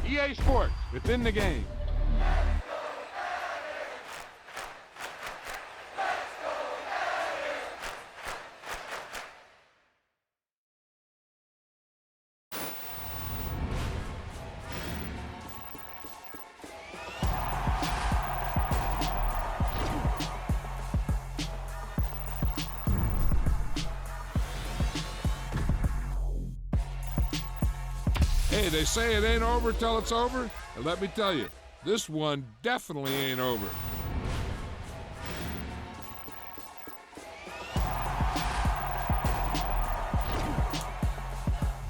EA Sports, within the game. Hey, they say it ain't over till it's over, and let me tell you, this one definitely ain't over.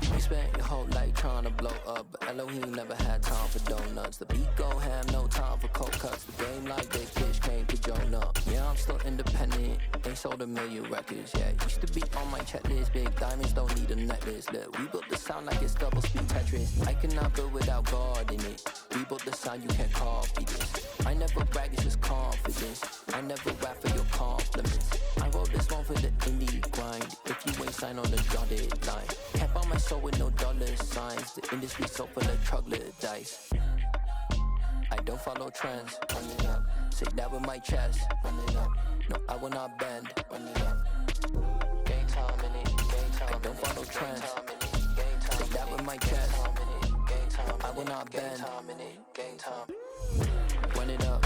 You spent your whole life trying to blow up, but Elohim never had time for donuts. The beat go ham, no time for cold cuts. The game like big fish came to join up. Yeah, I'm still independent, ain't sold a million records yet. Used to be on my checklist, big diamonds don't need a necklace. Look, we built the sound like it's double speed Tetris. I cannot build without God in it. We built the sound, you can't copy this. I never brag, it's just confidence. I never rap for your compliments. I wrote this one for the indie grind. If you ain't signed on the dotted line, can't buy my soul with no dollar signs. The industry so full of troglodytes. I don't follow trends. Run it up. Say that with my chest. Run it up. No, I will not bend. Run it up. Game time in it. Game time. I don't follow trends. Say that with my chest. I will not bend. Game time. Run it up.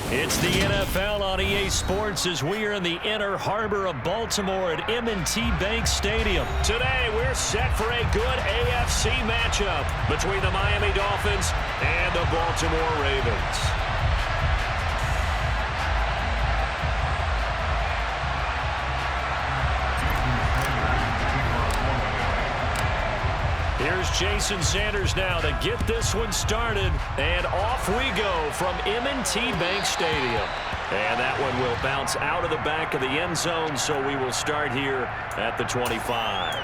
It's the NFL on EA Sports as we are in the inner harbor of Baltimore at M&T Bank Stadium. Today, we're set for a good AFC matchup between the Miami Dolphins and the Baltimore Ravens. Here's Jason Sanders now to get this one started, and off we go from M&T Bank Stadium. And that one will bounce out of the back of the end zone, so we will start here at the 25.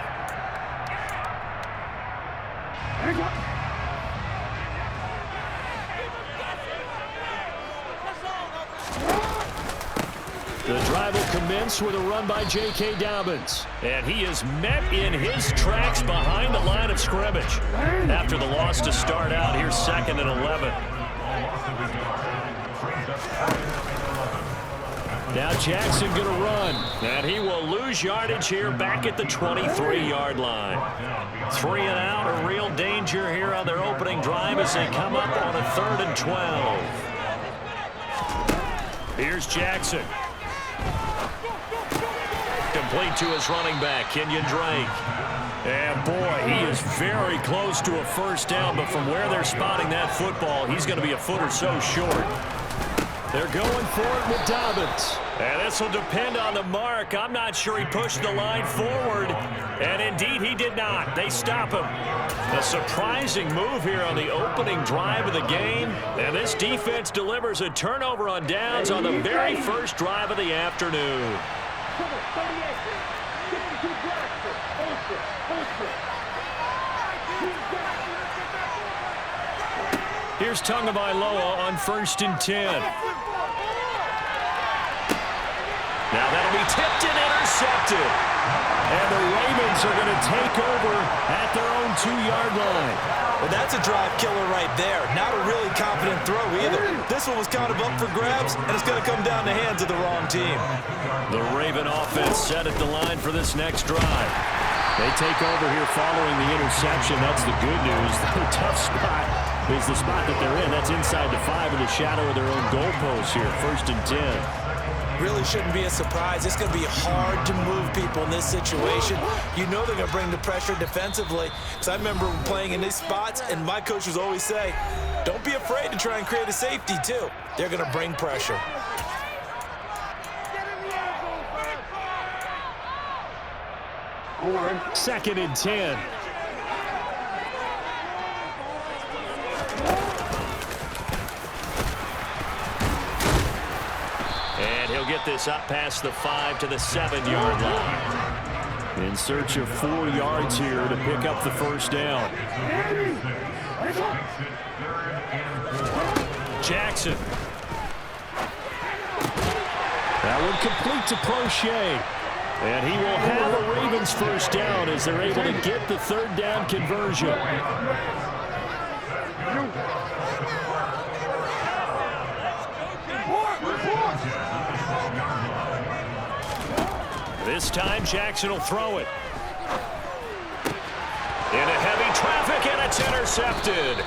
The drive will commence with a run by J.K. Dobbins. And he is met in his tracks behind the line of scrimmage. After the loss to start out, here's 2nd and 11. Now Jackson going to run. And he will lose yardage here back at the 23-yard line. 3 and out, a real danger here on their opening drive as they come up on a 3rd and 12. Here's Jackson. Complete to his running back, Kenyon Drake. And boy, he is very close to a first down, but from where they're spotting that football, he's going to be a foot or so short. They're going for it with Dobbins. And this will depend on the mark. I'm not sure he pushed the line forward. And indeed, he did not. They stop him. A surprising move here on the opening drive of the game. And this defense delivers a turnover on downs on the very first drive of the afternoon. Here's Tagovailoa on 1st and 10. Now that'll be tipped and intercepted. And the Ravens are going to take over at their own 2-yard line. Well, that's a drive killer right there. Not a really confident throw either. This one was kind of up for grabs, and it's going to come down the hands of the wrong team. The Raven offense set at the line for this next drive. They take over here following the interception. That's the good news. The tough spot is the spot that they're in. That's inside the 5 in the shadow of their own goalpost here. 1st and 10. Really shouldn't be a surprise. It's going to be hard to move people in this situation. You know they're going to bring the pressure defensively. Because I remember playing in these spots, and my coach would always say, don't be afraid to try and create a safety, too. They're going to bring pressure. Second and 10. And he'll get this up past the 5 to the 7-yard line. In search of 4 yards here to pick up the first down. Jackson. That one complete to Prochet. And he will have a Ravens first down as they're able to get the 3rd down conversion. This time, Jackson will throw it. Into heavy traffic, and it's intercepted.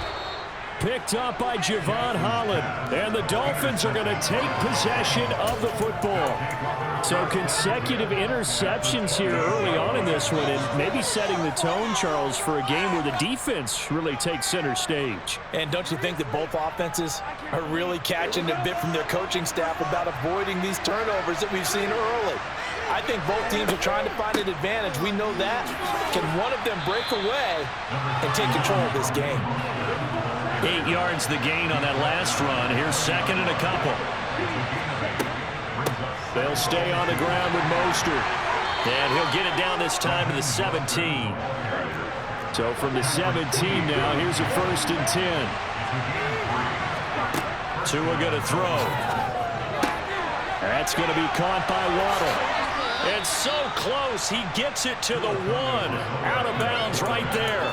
Picked up by Javon Holland. And the Dolphins are going to take possession of the football. So consecutive interceptions here early on in this one, and maybe setting the tone, Charles, for a game where the defense really takes center stage. And don't you think that both offenses are really catching a bit from their coaching staff about avoiding these turnovers that we've seen early? I think both teams are trying to find an advantage. We know that. Can one of them break away and take control of this game? 8 yards the gain on that last run. Here's second and a couple. They'll stay on the ground with Mostert. And he'll get it down this time to the 17. So from the 17 now, here's a 1st and 10. Tua going to throw. That's going to be caught by Waddle. And so close, he gets it to the 1. Out of bounds right there.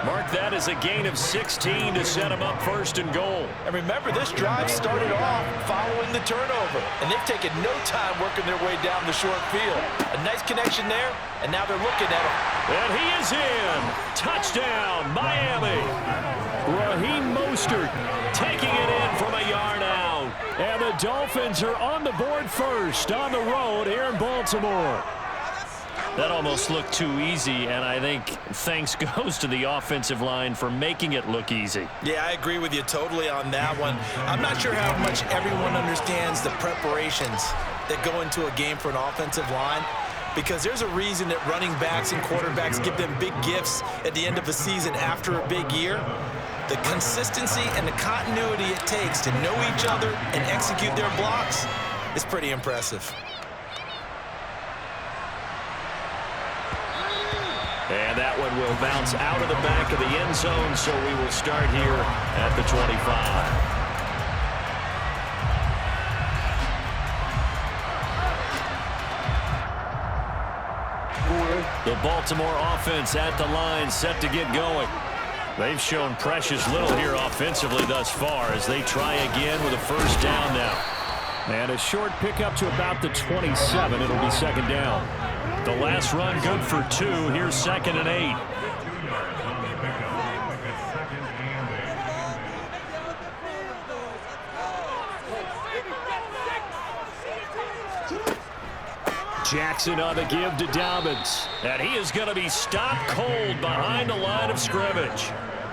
Mark that as a gain of 16 to set him up 1st and goal. And remember, this drive started off following the turnover. And they've taken no time working their way down the short field. A nice connection there, and now they're looking at him. And he is in. Touchdown, Miami. Raheem Mostert taking it in from a yard out. And the Dolphins are on the board first on the road here in Baltimore. That almost looked too easy, and I think thanks goes to the offensive line for making it look easy. Yeah, I agree with you totally on that one. I'm not sure how much everyone understands the preparations that go into a game for an offensive line, because there's a reason that running backs and quarterbacks give them big gifts at the end of the season after a big year. The consistency and the continuity it takes to know each other and execute their blocks is pretty impressive. And that one will bounce out of the back of the end zone, so we will start here at the 25. The Baltimore offense at the line, set to get going. They've shown precious little here offensively thus far as they try again with a 1st down now. And a short pickup to about the 27. It'll be 2nd down. The last run good for 2. Here's 2nd and 8. Jackson on the give to Dobbins. And he is going to be stopped cold behind the line of scrimmage.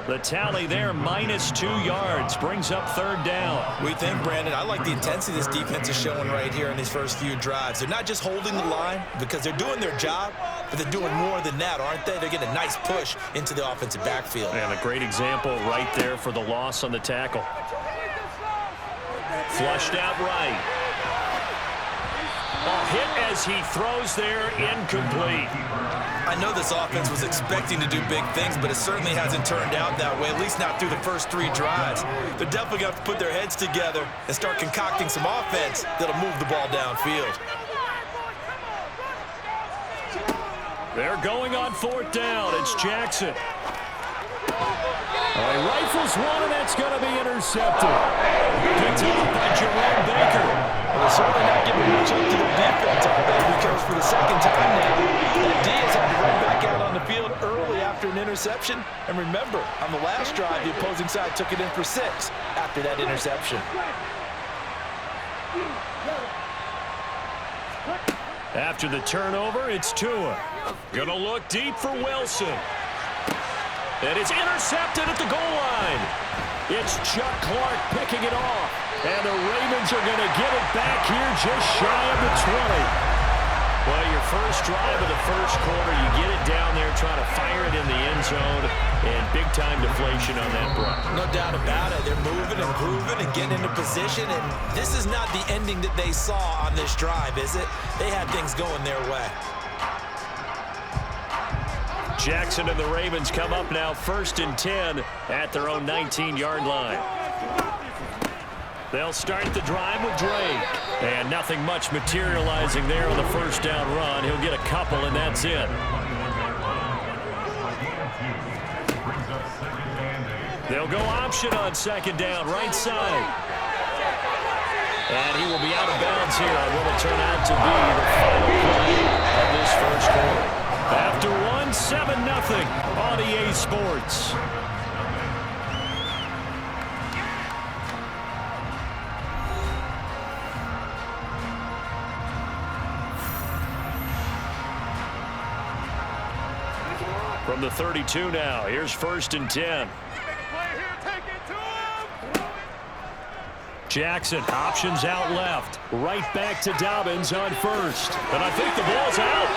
The tally there, -2 yards, brings up 3rd down. We think, Brandon, I like the intensity this defense is showing right here in these first few drives. They're not just holding the line because they're doing their job, but they're doing more than that, aren't they? They're getting a nice push into the offensive backfield. And a great example right there for the loss on the tackle. Flushed out right. A hit as he throws there, incomplete. I know this offense was expecting to do big things, but it certainly hasn't turned out that way, at least not through the first 3 drives. They're definitely going to have to put their heads together and start concocting some offense that'll move the ball downfield. They're going on 4th down. It's Jackson. He rifles one, and that's going to be intercepted. Picked up by Jerome Baker. Well, they're certainly not giving much up to their defense, are they? Because for the 2nd time now, that Diaz had to run back out on the field early after an interception. And remember, on the last drive, the opposing side took it in for 6 after that interception. After the turnover, it's Tua. Gonna look deep for Wilson. And it's intercepted at the goal line. It's Chuck Clark picking it off. And the Ravens are going to get it back here just shy of the 20. Well, your first drive of the first quarter, you get it down there, trying to fire it in the end zone, and big-time deflation on that run. No doubt about it. They're moving and grooving and getting into position, and this is not the ending that they saw on this drive, is it? They had things going their way. Jackson and the Ravens come up now 1st and 10 at their own 19-yard line. They'll start the drive with Drake. And nothing much materializing there on the 1st down run. He'll get a couple, and that's it. They'll go option on second down, right side. And he will be out of bounds here on what will turn out to be the final play of this first quarter. After one, 7-0 on EA Sports. From the 32 now, here's 1st and 10. Jackson options out left. Right back to Dobbins on first. And I think the ball's out.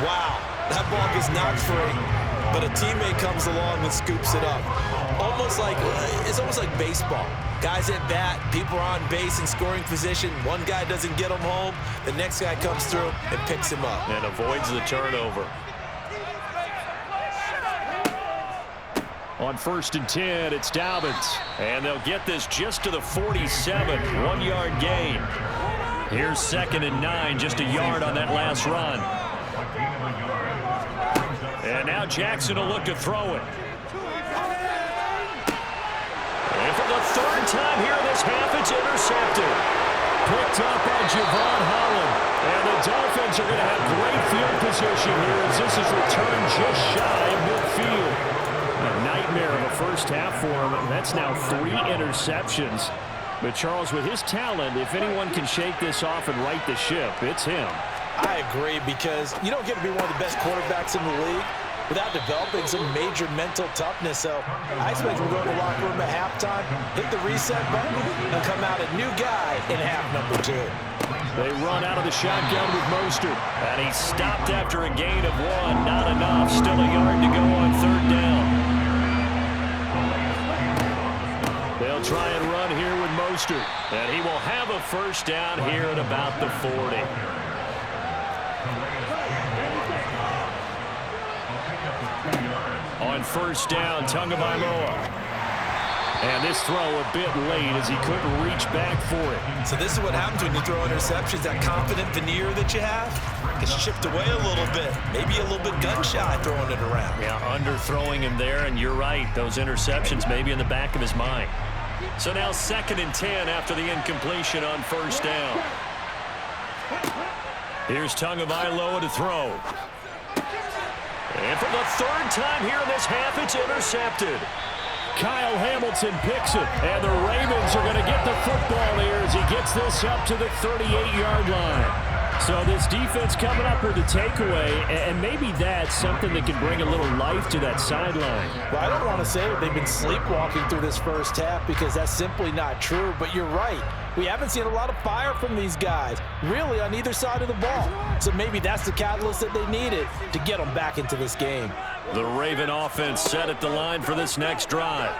Wow, that ball gets knocked free, but a teammate comes along and scoops it up. It's almost like baseball. Guys at bat, people are on base in scoring position. One guy doesn't get him home. The next guy comes through and picks him up. And avoids the turnover. On 1st and 10, it's Dobbins. And they'll get this just to the 47, 1-yard gain. Here's 2nd and 9, just a yard on that last run. And now Jackson will look to throw it. And for the 3rd time here in this half, it's intercepted. Picked up by Javon Holland. And the Dolphins are going to have great field position here as this is returned just shy of midfield. A nightmare of a first half for him. That's now 3 interceptions. But Charles, with his talent, if anyone can shake this off and right the ship, it's him. I agree, because you don't get to be one of the best quarterbacks in the league without developing some major mental toughness. So I expect him to go to the locker room at halftime, hit the reset button, and come out a new guy in half number 2. They run out of the shotgun with Mostert. And he stopped after a gain of 1. Not enough. Still a yard to go on 3rd down. They'll try and run here with Mostert. And he will have a first down here at about the 40. On 1st down, Tagovailoa. And this throw a bit late as he couldn't reach back for it. So this is what happens when you throw interceptions. That confident veneer that you have gets chipped away a little bit. Maybe a little bit gun-shy throwing it around. Yeah, underthrowing him there, and you're right. Those interceptions maybe in the back of his mind. So now 2nd and 10 after the incompletion on 1st down. Here's Tagovailoa to throw. And for the 3rd time here in this half, it's intercepted. Kyle Hamilton picks it, and the Ravens are going to get the football here as he gets this up to the 38-yard line. So this defense coming up with a takeaway, and maybe that's something that can bring a little life to that sideline. Well, I don't want to say that they've been sleepwalking through this first half, because that's simply not true, but you're right. We haven't seen a lot of fire from these guys, really, on either side of the ball. So maybe that's the catalyst that they needed to get them back into this game. The Raven offense set at the line for this next drive.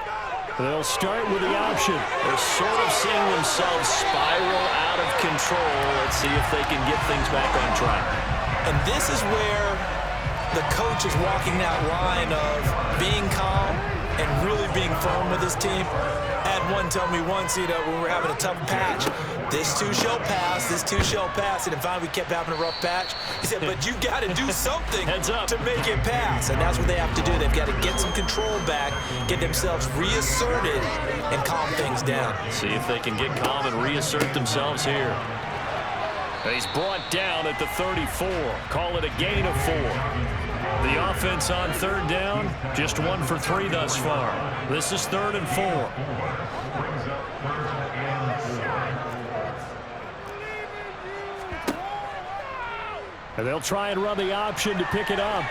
They'll start with the option. They're sort of seeing themselves spiral out of control. Let's see if they can get things back on track. And this is where the coach is walking that line of being calm and really being firm with his team. I had one tell me once, when we were having a tough patch, this too shall pass, this too shall pass. And finally we kept having a rough patch. He said, but you got to do something to make it pass. And that's what they have to do. They've got to get some control back, get themselves reasserted, and calm things down. See if they can get calm and reassert themselves here. He's brought down at the 34. Call it a gain of 4. The offense on 3rd down, just 1 for 3 thus far. This is 3rd and 4. And they'll try and run the option to pick it up.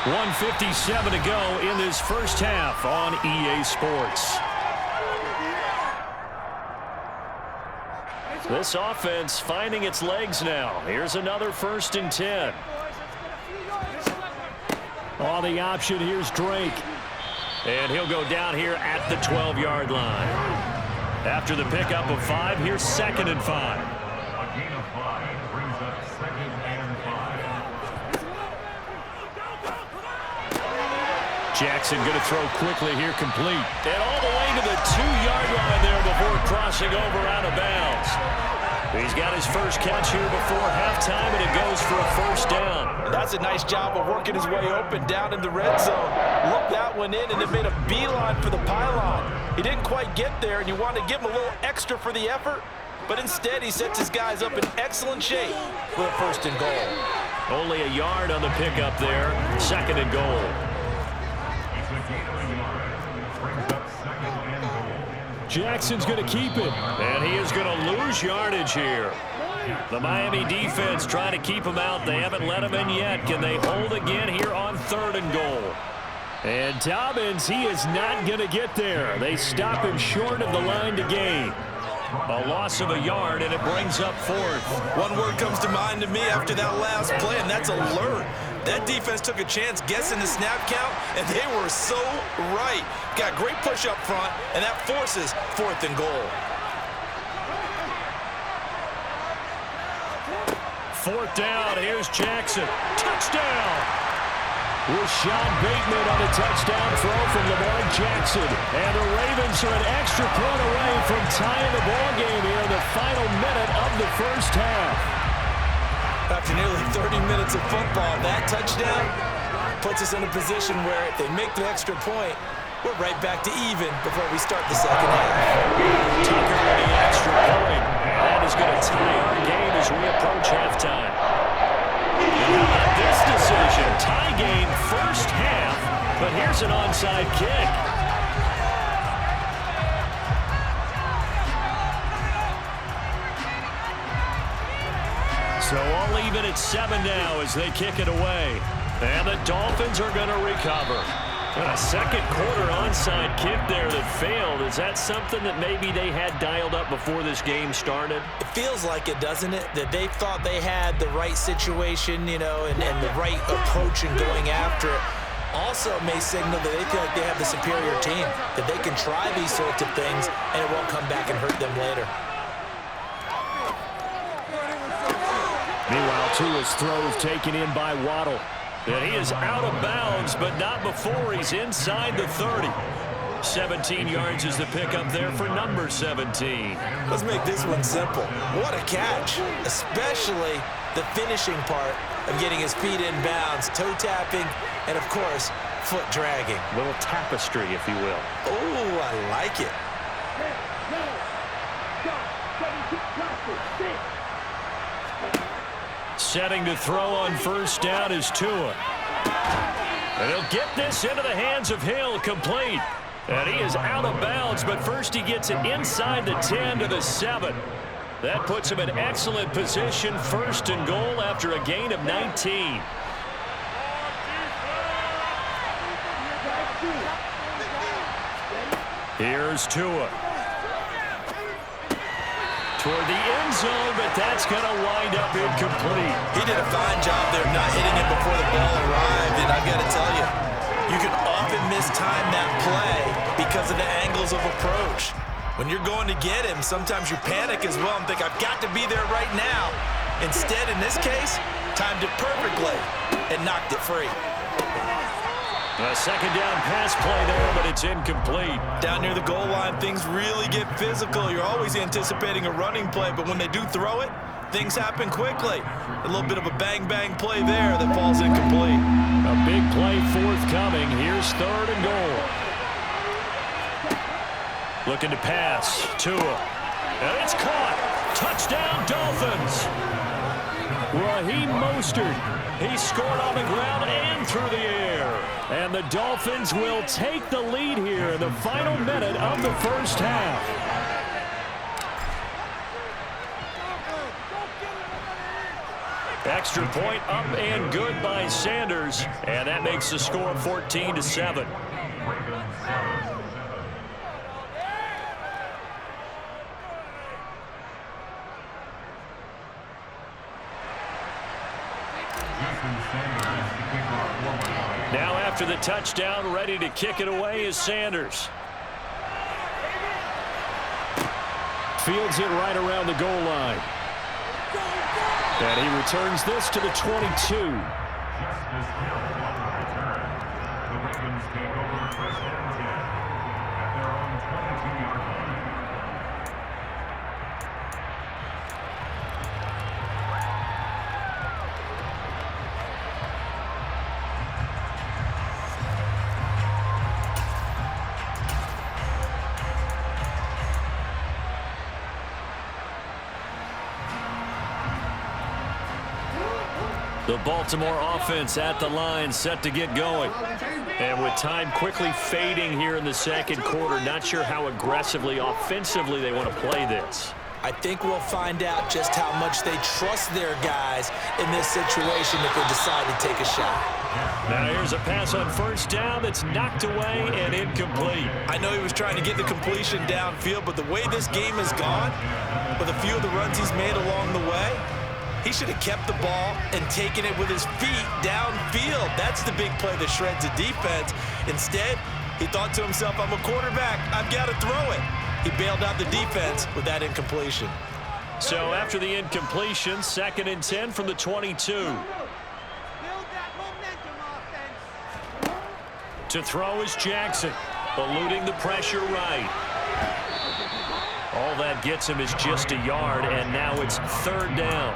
1:57 to go in this first half on EA Sports. This offense finding its legs now. Here's another 1st and 10. On the option, here's Drake. And he'll go down here at the 12-yard line. After the pickup of 5, here's 2nd and 5. Jackson going to throw quickly here, complete. And all the way to the 2-yard line there before crossing over out of bounds. He's got his first catch here before halftime, and it goes for a first down. That's a nice job of working his way open down in the red zone. Looked that one in and then made a beeline for the pylon. He didn't quite get there, and you want to give him a little extra for the effort, but instead he sets his guys up in excellent shape with a first and goal. Only a yard on the pickup there. Second and goal. Jackson's going to keep it. And he is going to lose yardage here. The Miami defense trying to keep him out. They haven't let him in yet. Can they hold again here on third and goal? And Dobbins, he is not going to get there. They stop him short of the line to gain. A loss of a yard, and it brings up fourth. One word comes to mind to me after that last play, and that's alert. That defense took a chance guessing the snap count, and they were so right. Got great push up front, and that forces fourth and goal. Fourth down, here's Jackson. Touchdown! Rashad Bateman on a touchdown throw from Lamar Jackson. And the Ravens are an extra point away from tying the ball game here in the final minute of the first half. After nearly 30 minutes of football, that touchdown puts us in a position where if they make the extra point, we're right back to even before we start the second half. Tucker with the extra point. And that is going to tie our game as we approach halftime. And how about this decision? Tie game first half, but here's an onside kick. So all even at 7 now as they kick it away. And the Dolphins are going to recover. And a second quarter onside kick there that failed. Is that something that maybe they had dialed up before this game started? It feels like it, doesn't it? That they thought they had the right situation, you know, and the right approach in going after it. Also may signal that they feel like they have the superior team, that they can try these sorts of things and it won't come back and hurt them later. Meanwhile, Tua's throw is taken in by Waddle. And he is out of bounds, but not before he's inside the 30. 17 yards is the pickup there for number 17. Let's make this one simple. What a catch, especially the finishing part of getting his feet in bounds, toe tapping, and of course, foot dragging. A little tapestry, if you will. Oh, I like it. Setting to throw on first down is Tua. And he'll get this into the hands of Hill, complete. And he is out of bounds, but first he gets it inside the 10 to the 7. That puts him in excellent position, first and goal after a gain of 19. Here's Tua. Toward the end zone, but that's going to wind up incomplete. He did a fine job there not hitting it before the ball arrived, and I've got to tell you, you can often mistime that play because of the angles of approach. When you're going to get him, sometimes you panic as well and think, I've got to be there right now. Instead, in this case, timed it perfectly and knocked it free. A second down pass play there, but it's incomplete. Down near the goal line, things really get physical. You're always anticipating a running play, but when they do throw it, things happen quickly. A little bit of a bang-bang play there that falls incomplete. A big play forthcoming. Here's third and goal. Looking to pass. Tua. And it's caught. Touchdown, Dolphins. Raheem Mostert. He scored on the ground and through the air. And the Dolphins will take the lead here in the final minute of the first half. Extra point up and good by Sanders. And that makes the score 14-7. Now after the touchdown, ready to kick it away is Sanders. Fields it right around the goal line. And he returns this to the 22. The Baltimore offense at the line, set to get going. And with time quickly fading here in the second quarter, not sure how aggressively, offensively they want to play this. I think we'll find out just how much they trust their guys in this situation if they decide to take a shot. Now here's a pass on first down that's knocked away and incomplete. I know he was trying to get the completion downfield, but the way this game has gone, with a few of the runs he's made along the way, he should have kept the ball and taken it with his feet downfield. That's the big play that shreds the defense. Instead, he thought to himself, I'm a quarterback, I've got to throw it. He bailed out the defense with that incompletion. So after the incompletion, 2nd and 10 from the 22. To throw is Jackson, eluding the pressure right. All that gets him is just a yard, and now it's 3rd down.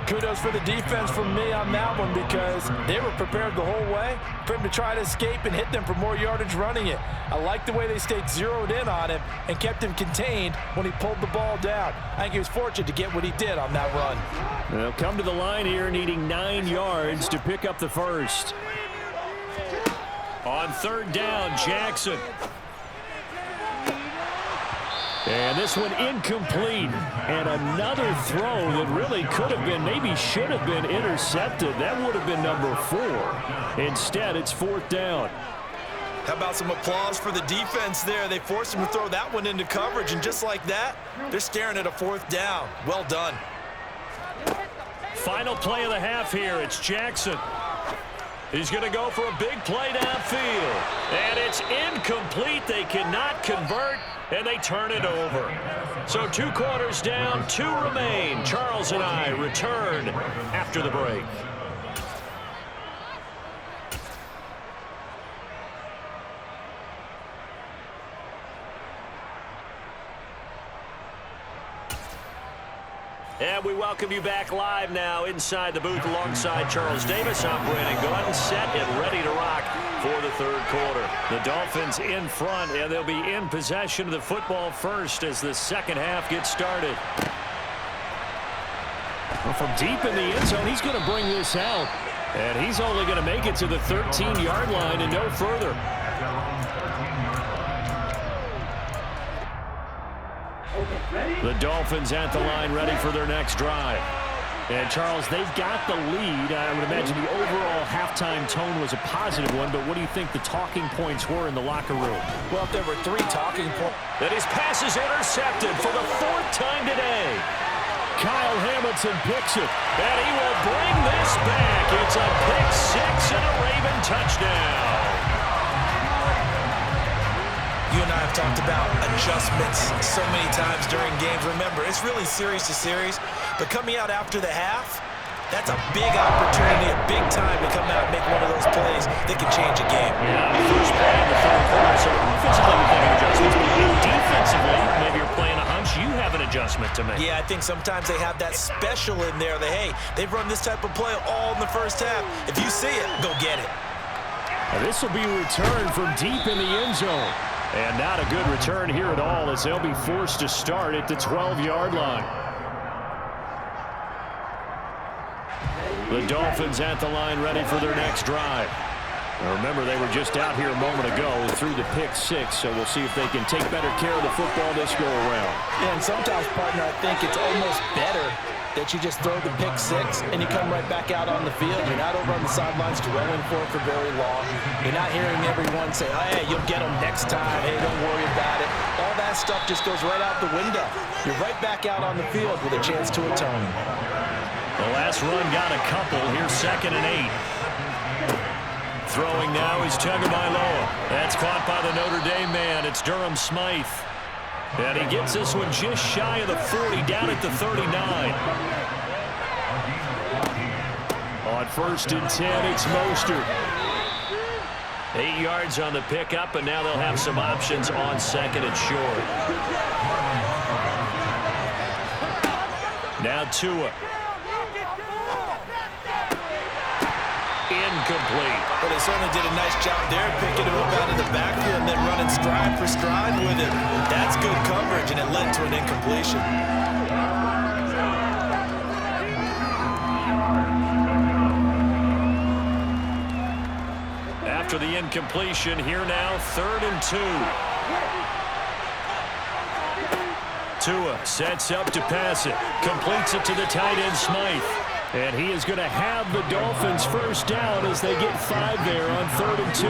Kudos for the defense from me on that one because they were prepared the whole way for him to try to escape and hit them for more yardage running it. I like the way they stayed zeroed in on him and kept him contained when he pulled the ball down. I think he was fortunate to get what he did on that run. They'll come to the line here needing 9 yards to pick up the first. On 3rd down, Jackson. And this one incomplete. And another throw that really could have been, maybe should have been intercepted. That would have been number 4. Instead, it's 4th down. How about some applause for the defense there? They forced him to throw that one into coverage, and just like that, they're staring at a 4th down. Well done. Final play of the half here. It's Jackson. He's going to go for a big play downfield. And it's incomplete. They cannot convert, and they turn it over. So 2 quarters down, 2 remain. Charles and I return after the break. And we welcome you back live now inside the booth alongside Charles Davis. I'm Brandon Gordon, set and ready to rock for the 3rd quarter. The Dolphins in front, and they'll be in possession of the football first as the second half gets started. Well, from deep in the end zone, he's going to bring this out. And he's only going to make it to the 13-yard line and no further. The Dolphins at the line, ready for their next drive. And, Charles, they've got the lead. I would imagine the overall halftime tone was a positive one, but what do you think the talking points were in the locker room? Well, if there were 3 talking points. That his pass is intercepted for the 4th time today. Kyle Hamilton picks it. And he will bring this back. It's a pick 6 and a Raven touchdown. You and I have talked about adjustments so many times during games. Remember, it's really series to series, but coming out after the half, that's a big opportunity, a big time to come out and make one of those plays that can change a game. Yeah, the first play in the 3rd quarter, so offensively we're making adjustments, but defensively, maybe you're playing a hunch, you have an adjustment to make. Yeah, I think sometimes they have that special in there that, hey, they've run this type of play all in the first half. If you see it, go get it. And this will be returned from deep in the end zone. And not a good return here at all as they'll be forced to start at the 12-yard line. The Dolphins at the line ready for their next drive. Now remember, they were just out here a moment ago through the pick 6, so we'll see if they can take better care of the football this go around. Yeah, and sometimes, partner, I think it's almost better that you just throw the pick 6 and you come right back out on the field. You're not over on the sidelines dwelling for it for very long. You're not hearing everyone say, oh, hey, you'll get them next time. Hey, don't worry about it. All that stuff just goes right out the window. You're right back out on the field with a chance to atone. The last run got a couple. Here's 2nd and 8. Throwing now is Tagovailoa. That's caught by the Notre Dame man. It's Durham Smythe. And he gets this one just shy of the 40, down at the 39. On 1st and 10, it's Mostert. 8 yards on the pickup, and now they'll have some options on 2nd and short. Now Tua. Incomplete. But they certainly did a nice job there, picking him up out of the backfield and then running stride for stride with it. That's good coverage, and it led to an incompletion. after the incompletion. Here now, 3rd and 2. Tua sets up to pass it. Completes it to the tight end, Smythe. And he is going to have the Dolphins first down as they get 5 there on 3rd and 2.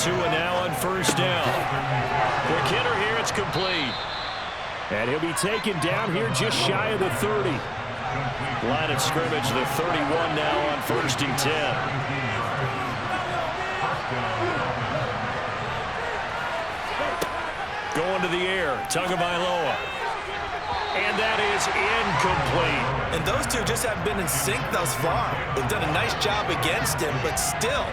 Tua now on first down. Quick hitter here, it's complete. And he'll be taken down here just shy of the 30. Line of scrimmage, the 31 now on 1st and 10. Going to the air, Tagovailoa. And that is incomplete. And those two just haven't been in sync thus far. They've done a nice job against him, but still,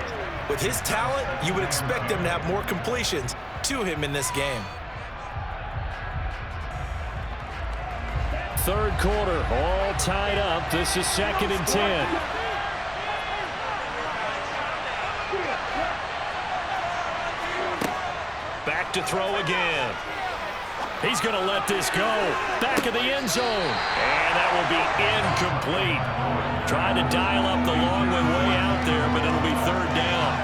with his talent, you would expect them to have more completions to him in this game. 3rd quarter, all tied up. This is 2nd and 10. Back to throw again. He's going to let this go. Back of the end zone. And that will be incomplete. Trying to dial up the long way out there, but it'll be 3rd down.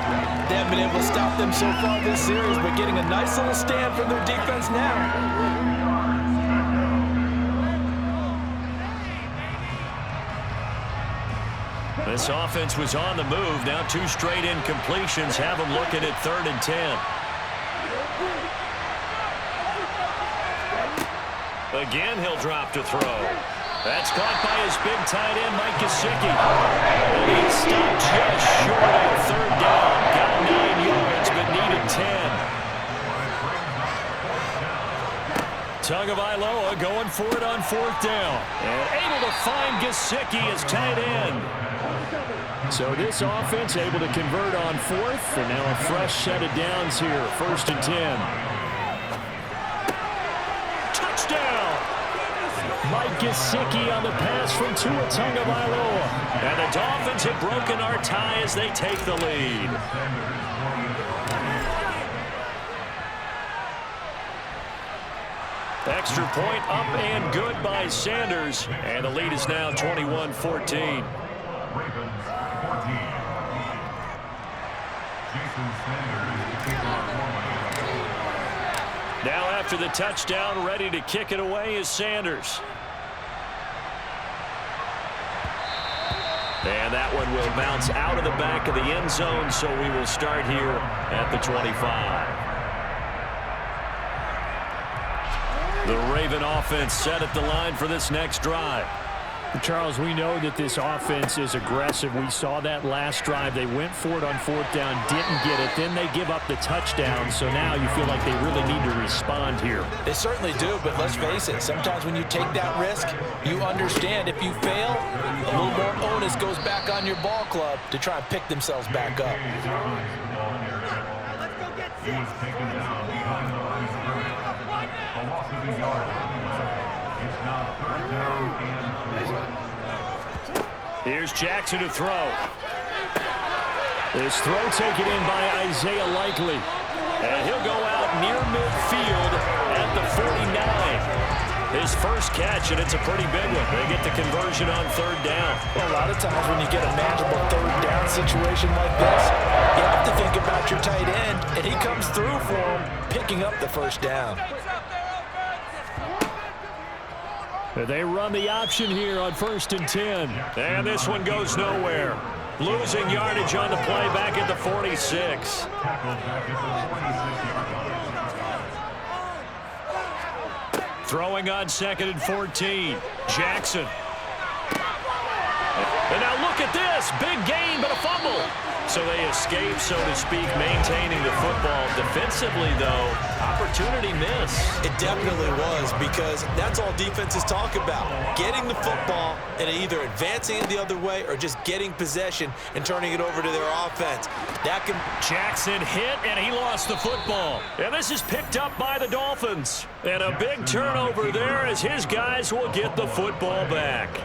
They haven't been able to stop them so far this series, but getting a nice little stand from their defense now. This offense was on the move. Now 2 straight incompletions have them looking at 3rd and 10. Again, he'll drop to throw. That's caught by his big tight end, Mike Gesicki. And he stopped just short of 3rd down. Got 9 yards, but needed 10. Tagovailoa going for it on 4th down. And able to find Gesicki as tight end. So this offense able to convert on 4th, and now a fresh set of downs here. 1st and 10. Touchdown! Mike Gesicki on the pass from Tua Tagovailoa. And the Dolphins have broken our tie as they take the lead. Extra point up and good by Sanders. And the lead is now 21-14. Now after the touchdown, ready to kick it away is Sanders. And that one will bounce out of the back of the end zone, so we will start here at the 25. The Raven offense set at the line for this next drive. Charles, we know that this offense is aggressive. We saw that last drive. They went for it on 4th down, didn't get it. Then they give up the touchdown. So now you feel like they really need to respond here. They certainly do, but let's face it. Sometimes when you take that risk, you understand if you fail, a little more onus goes back on your ball club to try and pick themselves back up. Here's Jackson to throw. This throw taken in by Isaiah Likely. And he'll go out near midfield at the 49. His first catch, and it's a pretty big one. They get the conversion on 3rd down. Well, a lot of times when you get a manageable 3rd down situation like this, you have to think about your tight end, and he comes through for him, picking up the 1st down. They run the option here on 1st and 10. And this one goes nowhere. Losing yardage on the play back at the 46. Throwing on 2nd and 14. Jackson. And now look at this. Big gain, but a fumble. So they escape, so to speak, maintaining the football. Defensively, though, opportunity miss. It definitely was, because that's all defenses talk about. Getting the football and either advancing it the other way or just getting possession and turning it over to their offense. That can... Jackson hit, and he lost the football. And this is picked up by the Dolphins. And a big turnover there as his guys will get the football back.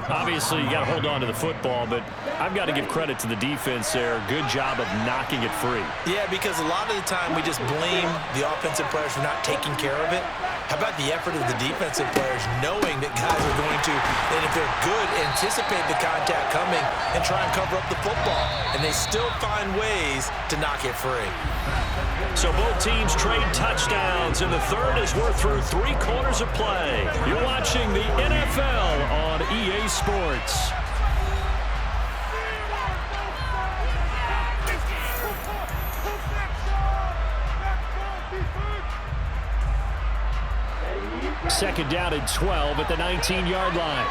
Obviously, you got to hold on to the football, but I've got to give credit to the defense there. Good job of knocking it free. Yeah, because a lot of the time we just blame the offensive players for not taking care of it. How about the effort of the defensive players knowing that guys are going to, and if they're good, anticipate the contact coming and try and cover up the football. And they still find ways to knock it free. So both teams trade touchdowns in the third as we're through 3 quarters of play. You're watching the NFL on EA Sports. Second down and 12 at the 19-yard line.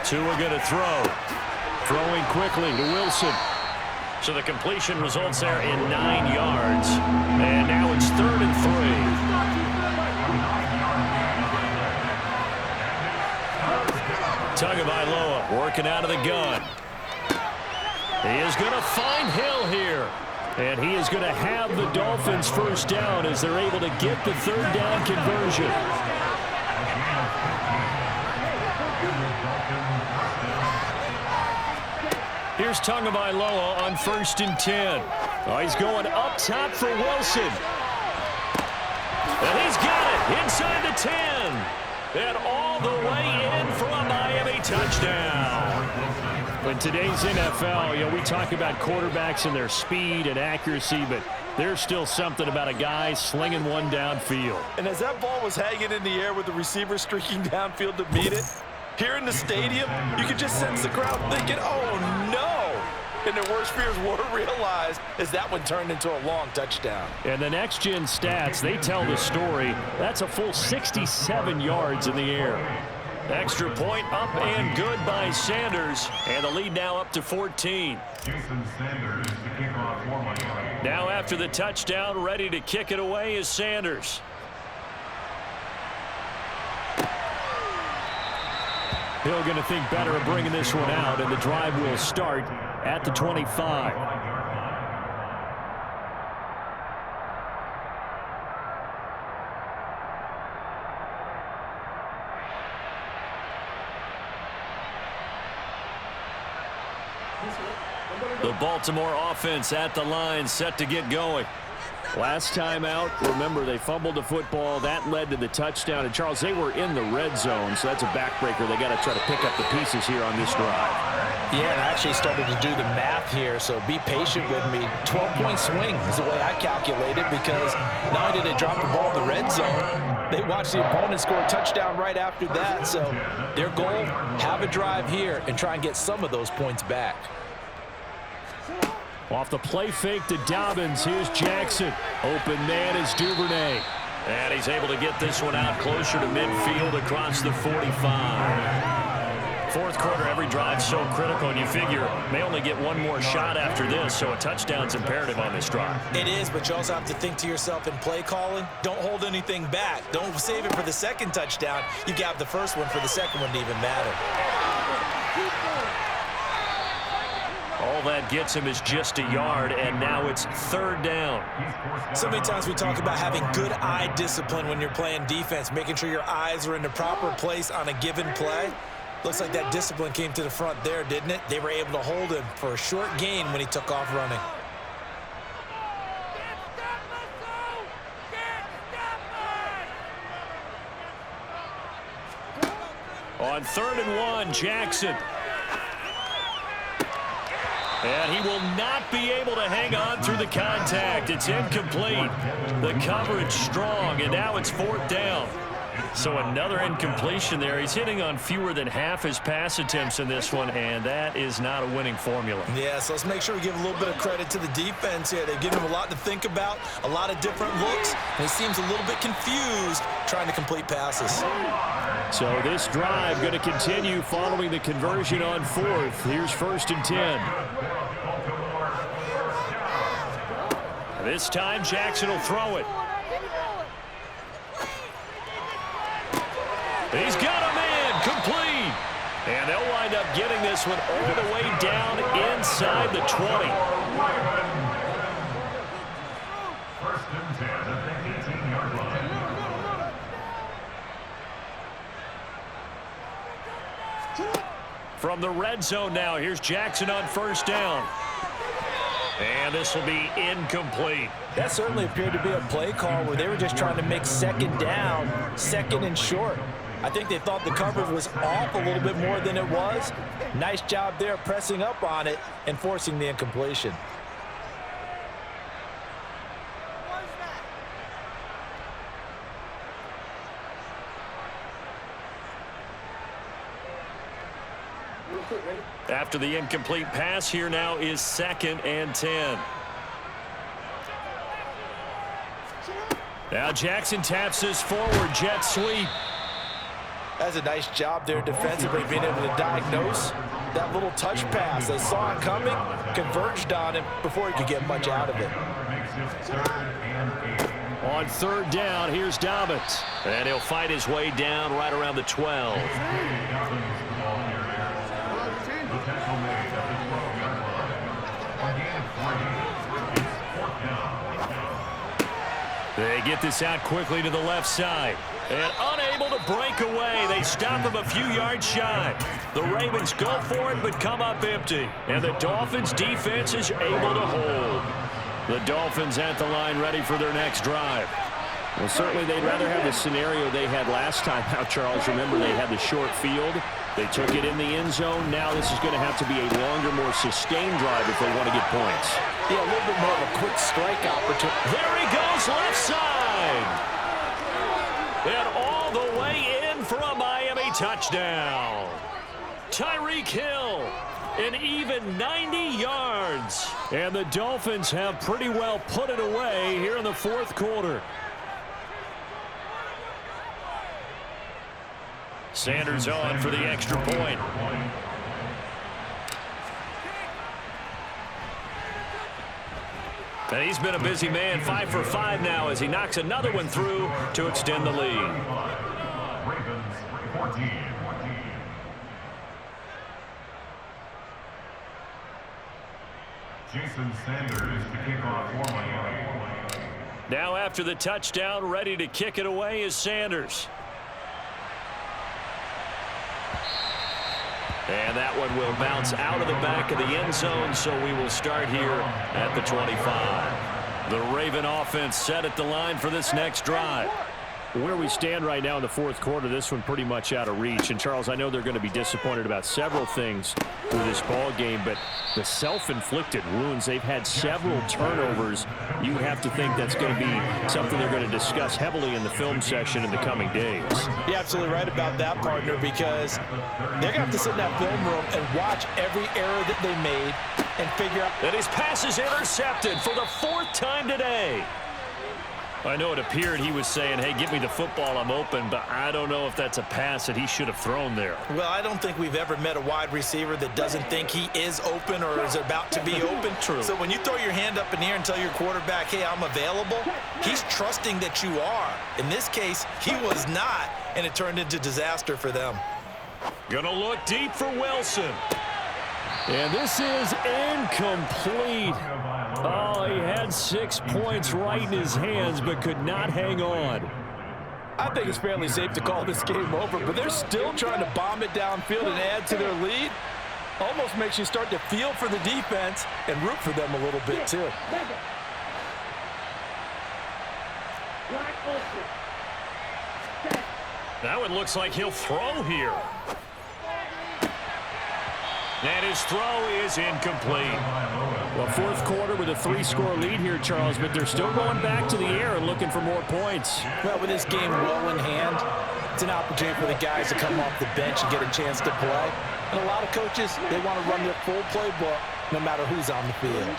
Tua going to throw. Throwing quickly to Wilson. So the completion results there in 9 yards. And now it's 3rd and 3. Tagovailoa working out of the gun. He is going to find Hill here. And he is going to have the Dolphins first down as they're able to get the 3rd down conversion. Here's Tagovailoa on 1st and 10. Oh, he's going up top for Wilson. And he's got it inside the 10. And all the way in for a Miami touchdown. In today's NFL, we talk about quarterbacks and their speed and accuracy, but there's still something about a guy slinging one downfield. And as that ball was hanging in the air with the receiver streaking downfield to meet it, here in the stadium, you could just sense the crowd thinking, oh, no. And their worst fears were realized as that one turned into a long touchdown. And the next-gen stats, they tell the story. That's a full 67 yards in the air. Extra point up and good by Sanders. And the lead now up to 14. Now after the touchdown, ready to kick it away is Sanders. Hill going to think better of bringing this one out, and the drive will start at the 25. The Baltimore offense at the line, set to get going. Last time out, remember, they fumbled the football. That led to the touchdown. And, Charles, they were in the red zone, so that's a backbreaker. They got to try to pick up the pieces here on this drive. Yeah, and I actually started to do the math here, so be patient with me. 12-point swing is the way I calculate it, because not only did they drop the ball in the red zone, they watched the opponent score a touchdown right after that. So their goal, have a drive here and try and get some of those points back. Off the play fake to Dobbins, here's Jackson. Open man is Duvernay. And he's able to get this one out closer to midfield across the 45. Fourth quarter, every drive so critical, and you figure may only get one more shot after this, so a touchdown's imperative on this drive. It is, but you also have to think to yourself in play calling, don't hold anything back. Don't save it for the second touchdown. You got the first one for the second one to even matter. All that gets him is just a yard, and now it's 3rd down. So many times we talk about having good eye discipline when you're playing defense, making sure your eyes are in the proper place on a given play. Looks like that discipline came to the front there, didn't it? They were able to hold him for a short gain when he took off running. On 3rd and 1, Jackson. And he will not be able to hang on through the contact. It's incomplete. The coverage strong, and now it's 4th down. So another incompletion there. He's hitting on fewer than half his pass attempts in this one, and that is not a winning formula. Yeah, so let's make sure we give a little bit of credit to the defense here. They've given him a lot to think about, a lot of different looks, and he seems a little bit confused trying to complete passes. So this drive going to continue following the conversion on 4th. Here's 1st and 10. This time Jackson will throw it. He's got a man complete. And they'll wind up getting this one all the way down inside the 20. 1st and 10 at the 18-yard line. From the red zone now, here's Jackson on 1st down. And this will be incomplete. That certainly appeared to be a play call where they were just trying to make second down, second and short. I think they thought the coverage was off a little bit more than it was. Nice job there pressing up on it and forcing the incompletion. After the incomplete pass, here now is 2nd and 10. Now Jackson taps this forward jet sweep. That's a nice job there defensively, being able to diagnose that little touch pass. They saw it coming, converged on him before he could get much out of it. On 3rd down, here's Dobbins. And he'll fight his way down right around the 12. They get this out quickly to the left side. And unable to break away. They stop him a few yards shy. The Ravens go for it, but come up empty. And the Dolphins' defense is able to hold. The Dolphins at the line ready for their next drive. Well, certainly they'd rather have the scenario they had last time out, Charles. Remember, they had the short field. They took it in the end zone. Now this is going to have to be a longer, more sustained drive if they want to get points. Yeah, a little bit more of a quick strike opportunity. There he goes, left side. And all the way in for a Miami touchdown. Tyreek Hill, an even 90 yards. And the Dolphins have pretty well put it away here in the 4th quarter. Sanders on for the extra point. And he's been a busy man, 5 for 5 now as he knocks another one through to extend the lead. Ravens 14. Jason Sanders to kick off for Miami. Now after the touchdown, ready to kick it away is Sanders. And that one will bounce out of the back of the end zone, so we will start here at the 25. The Raven offense set at the line for this next drive. Where we stand right now in the 4th quarter, this one pretty much out of reach. And, Charles, I know they're going to be disappointed about several things with this ball game, but the self-inflicted wounds, they've had several turnovers. You have to think that's going to be something they're going to discuss heavily in the film session in the coming days. You're absolutely right about that, partner, because they're going to have to sit in that film room and watch every error that they made and figure out. And his pass is intercepted for the 4th time today. I know it appeared he was saying, hey, give me the football, I'm open, but I don't know if that's a pass that he should have thrown there. Well, I don't think we've ever met a wide receiver that doesn't think he is open or is about to be open. True. So when you throw your hand up in the air and tell your quarterback, hey, I'm available, he's trusting that you are. In this case, he was not, and it turned into disaster for them. Gonna look deep for Wilson. And this is incomplete. Oh, he had 6 points right in his hands, but could not hang on. I think it's fairly safe to call this game over, but they're still trying to bomb it downfield and add to their lead. Almost makes you start to feel for the defense and root for them a little bit, too. That one looks like he'll throw here. And his throw is incomplete. Well, 4th quarter with a 3-score lead here, Charles, but they're still going back to the air and looking for more points. Well, with this game well in hand, it's an opportunity for the guys to come off the bench and get a chance to play. And a lot of coaches, they want to run their full playbook no matter who's on the field.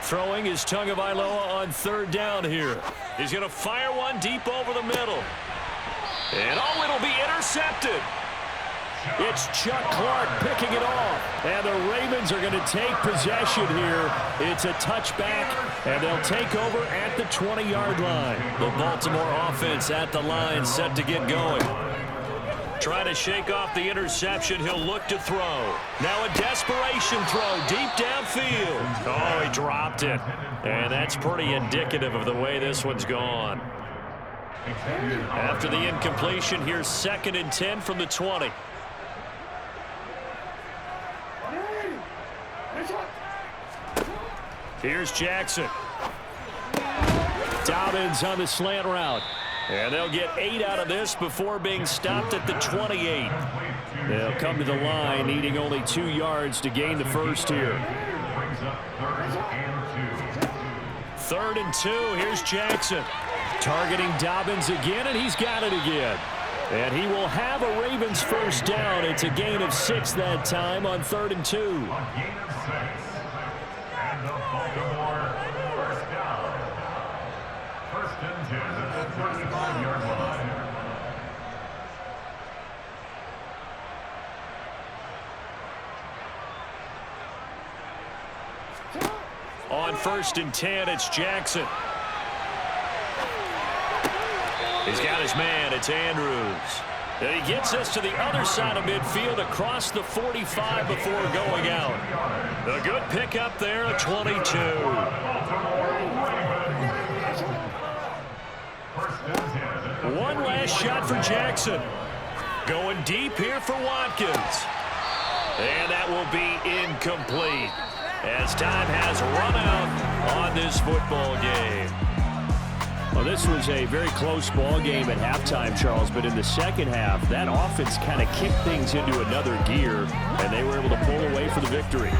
Throwing is Tagovailoa on 3rd down here. He's going to fire one deep over the middle. And oh, it'll be intercepted. It's Chuck Clark picking it off. And the Ravens are going to take possession here. It's a touchback, and they'll take over at the 20-yard line. The Baltimore offense at the line set to get going. Trying to shake off the interception. He'll look to throw. Now a desperation throw deep downfield. Oh, he dropped it. And that's pretty indicative of the way this one's gone. After the incompletion, here's 2nd and 10 from the 20. Hey, Here's Jackson. Dobbins on the slant route. And they'll get 8 out of this before being stopped at the 28. They'll come to the line needing only 2 yards to gain the first here. Third and 2. Here's Jackson. Targeting Dobbins again, and he's got it again. And he will have a Ravens first down. It's a gain of 6 that time on 3rd and 2. A gain of 6. And the Baltimore first down. First and 10 at the 35-yard line. On 1st and 10, it's Jackson. He's got his man. It's Andrews. And he gets us to the other side of midfield across the 45 before going out. A good pickup there at 22. One last shot for Jackson. Going deep here for Watkins. And that will be incomplete as time has run out on this football game. Well, this was a very close ball game at halftime, Charles, but in the second half, that offense kind of kicked things into another gear, and they were able to pull away for the victory.